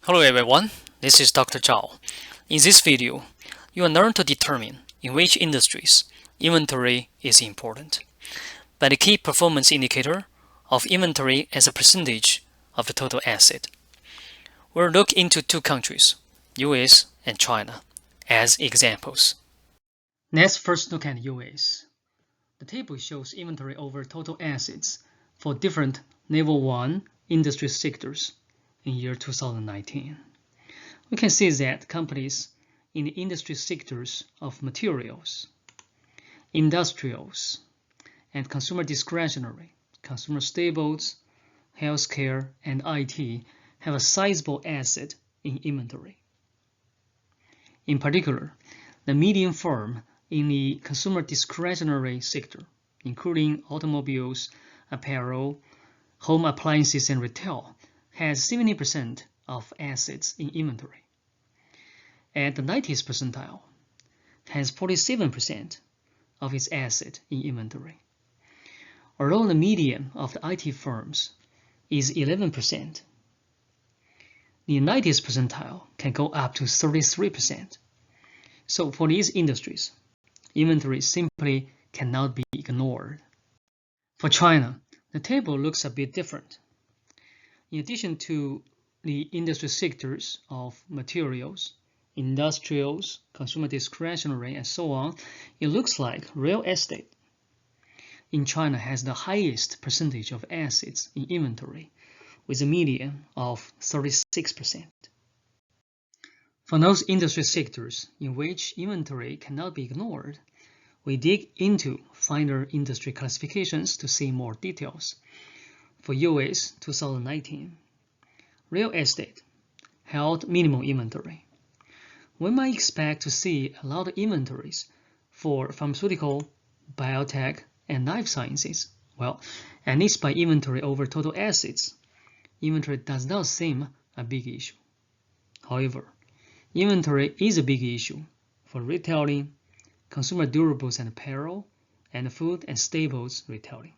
Hello everyone, this is Dr. Zhao. In this video, you will learn to determine in which industries inventory is important by the key performance indicator of inventory as a percentage of the total asset. We'll look into two countries, US and China, as examples. Let's first look at US. The table shows inventory over total assets for different Level 1 industry sectors in year 2019. We can see that companies in the industry sectors of materials, industrials, and consumer discretionary, consumer staples, healthcare, and IT have a sizable asset in inventory. In particular, the median firm in the consumer discretionary sector, including automobiles, apparel, home appliances, and retail, has 70% of assets in inventory. At the 90th percentile, has 47% of its asset in inventory. Although the median of the IT firms is 11%, the 90th percentile can go up to 33%. So for these industries, inventory simply cannot be ignored. For China, the table looks a bit different. In addition to the industry sectors of materials, industrials, consumer discretionary, and so on, it looks like real estate in China has the highest percentage of assets in inventory, with a median of 36%. For those industry sectors in which inventory cannot be ignored, we dig into finer industry classifications to see more details. For US 2019, real estate held minimal inventory. We might expect to see a lot of inventories for pharmaceutical, biotech, and life sciences. Well, at least by inventory over total assets, inventory does not seem a big issue. However, inventory is a big issue for retailing, consumer durables and apparel, and food and staples retailing.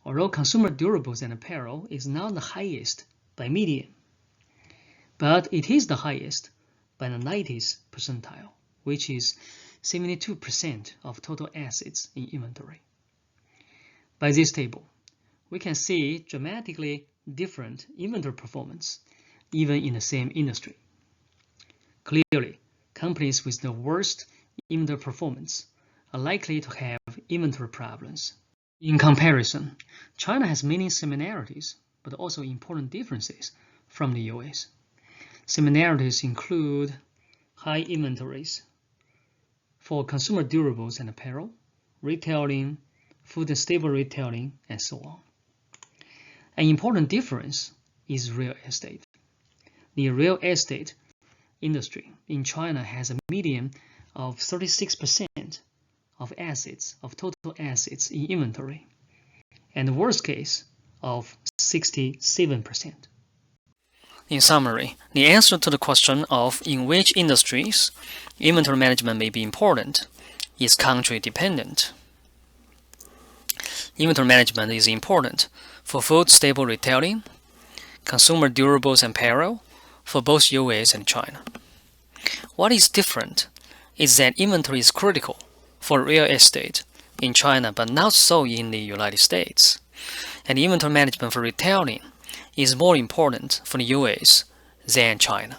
Although consumer durables and apparel is not the highest by median, but it is the highest by the 90th percentile, which is 72% of total assets in inventory. By this table, we can see dramatically different inventory performance even in the same industry. Clearly, companies with the worst inventory performance are likely to have inventory problems. In comparison, China has many similarities, but also important differences from the US. Similarities include high inventories for consumer durables and apparel, retailing, food and staple retailing, and so on. An important difference is real estate. The real estate industry in China has a median of 36% of assets, of total assets in inventory, and the worst case of 67%. In summary, the answer to the question of in which industries inventory management may be important is country dependent. Inventory management is important for food staple retailing, consumer durables and apparel for both US and China. What is different is that inventory is critical for real estate in China but not so in the United States, and inventory management for retailing is more important for the US than China.